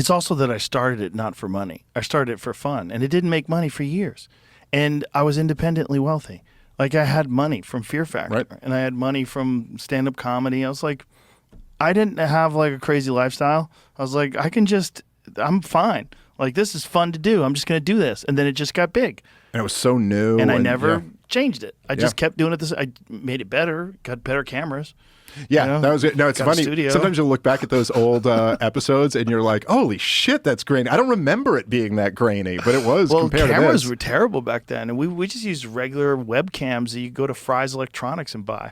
It's also that I started it not for money. I started it for fun, and it didn't make money for years. And I was independently wealthy. Like, I had money from Fear Factor, Right. and I had money from stand-up comedy. I was like, I didn't have like a crazy lifestyle. I was like, I'm fine. Like, this is fun to do. I'm just going to do this. And then it just got big. And it was so new. And I never yeah. changed it. I just kept doing it. I made it better, got better cameras. Yeah, you know? that was it. No, it's Got a funny. studio. Sometimes you'll look back at those old episodes and you're like, holy shit, that's grainy. I don't remember it being that grainy, but it was compared cameras to this. were terrible back then. And we just used regular webcams that you go to Fry's Electronics and buy.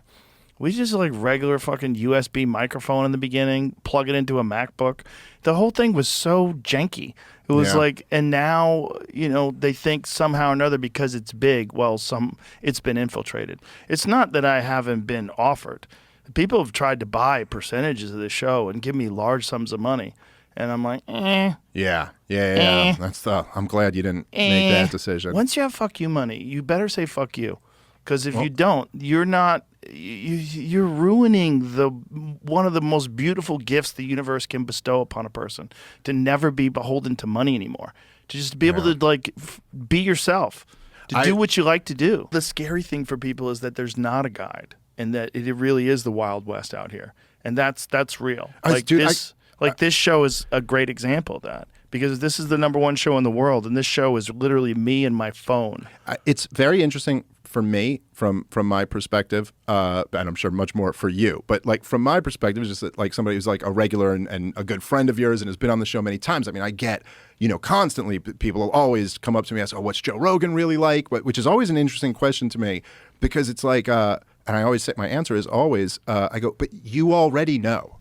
We just like regular fucking USB microphone in the beginning, plug it into a MacBook. The whole thing was so janky. It was like, and now, you know, they think somehow or another because it's big, well, it's been infiltrated. It's not that I haven't been offered. People have tried to buy percentages of the show and give me large sums of money. And I'm like, Yeah. I'm glad you didn't make that decision. Once you have fuck you money, you better say fuck you. Because if you don't, you're not, you're ruining one of the most beautiful gifts the universe can bestow upon a person, to never be beholden to money anymore, to just be able to like be yourself, to do what you like to do. The scary thing for people is that there's not a guide, and that it really is the Wild West out here, and that's real. This show is a great example of that. Because this is the #1 show in the world, and this show is literally me and my phone. It's very interesting for me from my perspective, and I'm sure much more for you. But like from my perspective, it's just that like somebody who's like a regular and a good friend of yours and has been on the show many times. I mean, I get, you know, constantly people will always come up to me and ask, "Oh, what's Joe Rogan really like?" Which is always an interesting question to me, because it's like, and I always say my answer is always, I go, but you already know.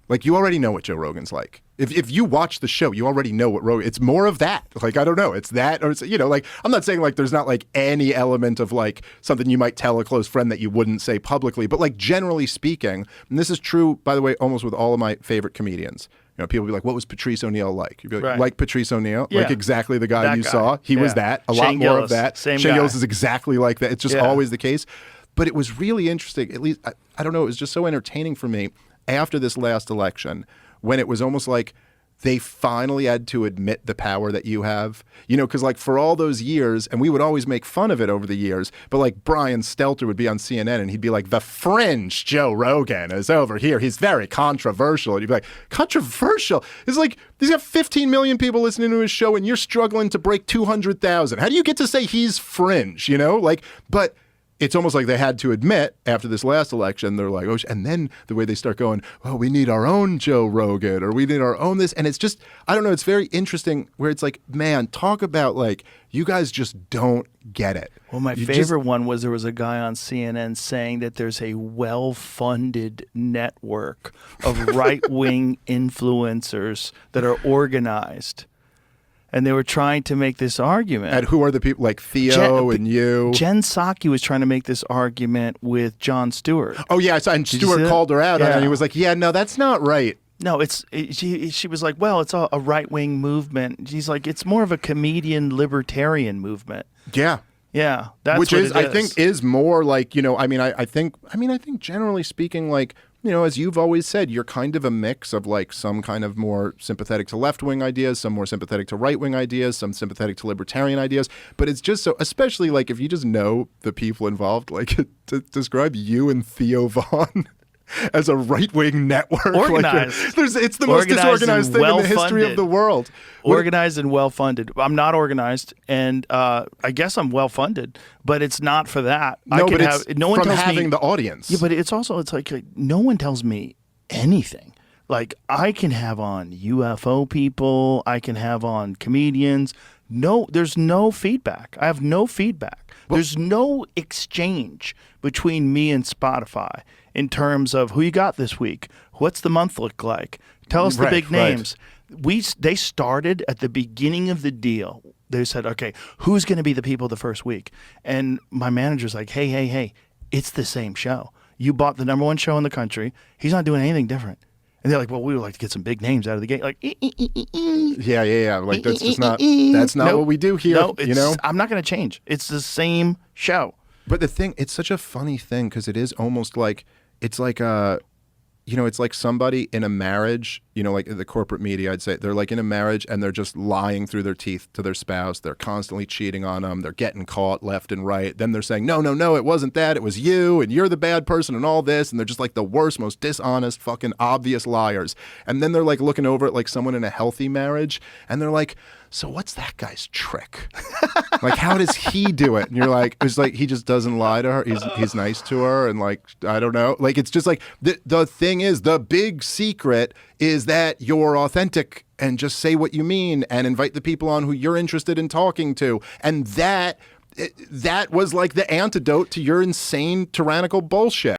Like, you already know what Joe Rogan's like. If you watch the show, you already know what Rogan. It's more of that. Like, I don't know. It's that, or it's, you know, like, I'm not saying like there's not like any element of like something you might tell a close friend that you wouldn't say publicly, but like generally speaking, and this is true, by the way, almost with all of my favorite comedians. You know, people be like, "What was Patrice O'Neal like?" You'd be like, "Like Patrice O'Neal, like exactly the guy that you guy. saw. He was that. A lot more of that. Same Shane guy. Gillis is exactly like that. It's just always the case." But it was really interesting. At least I don't know. It was just so entertaining for me after this last election, when it was almost like they finally had to admit the power that you have. You know, because like for all those years, and we would always make fun of it over the years, but like Brian Stelter would be on CNN and he'd be like, "The fringe Joe Rogan is over here. He's very controversial." And you'd be like, "Controversial?" It's like, he's got 15 million people listening to his show and you're struggling to break 200,000. How do you get to say he's fringe, you know? Like, but it's almost like they had to admit after this last election, they're like, "Oh," and then the way they start going, "Oh, we need our own Joe Rogan, or we need our own this." And it's just, I don't know, it's very interesting where it's like, man, talk about like, you guys just don't get it. Well, my favorite one was there was a guy on CNN saying that there's a well-funded network of right-wing influencers that are organized. And they were trying to make this argument. And who are the people, like Theo and you? Jen Psaki was trying to make this argument with Jon Stewart. Oh, yeah. And Stewart called her out, and he was like, "Yeah, no, that's not right." No, she was like, "Well, it's a right-wing movement." She's like, "It's more of a comedian libertarian movement." Yeah. Yeah, that's which what is, it is. I think, is more like, you know, I think generally speaking, like, you know, as you've always said, you're kind of a mix of like some kind of more sympathetic to left-wing ideas, some more sympathetic to right-wing ideas, some sympathetic to libertarian ideas. But it's just so, especially like if you just know the people involved, like to describe you and Theo Vaughn as a right-wing network. Organized. Like it's the most disorganized thing in the history of the world. Organized and well-funded. I'm not organized, and I guess I'm well-funded, but it's not for that. No, but it's no one from having the audience. Yeah, but it's also, it's like no one tells me anything. Like, I can have on UFO people, I can have on comedians. No, there's no feedback. I have no feedback. There's no exchange between me and Spotify in terms of who you got this week. What's the month look like? Tell us the big names. They started at the beginning of the deal. They said, "Okay, who's going to be the people the first week?" And my manager's like, hey, it's the same show. You bought the #1 show in the country. He's not doing anything different. And they're like, "Well, we would like to get some big names out of the gate." Like, yeah. Like, that's just not, that's not what we do here. No, you know? I'm not going to change. It's the same show. But the thing, it's such a funny thing because it is almost like, it's like you know, it's like somebody in a marriage, you know, like the corporate media, I'd say they're like in a marriage and they're just lying through their teeth to their spouse. They're constantly cheating on them. They're getting caught left and right. Then they're saying, no, no, no, it wasn't that. It was you and you're the bad person and all this. And they're just like the worst, most dishonest, fucking obvious liars. And then they're like looking over at like someone in a healthy marriage and they're like, so what's that guy's trick? Like, how does he do it? And you're like, it's like, he just doesn't lie to her. He's nice to her. And like, I don't know. Like, it's just like, the thing is, the big secret is that you're authentic and just say what you mean and invite the people on who you're interested in talking to. And that was like the antidote to your insane tyrannical bullshit.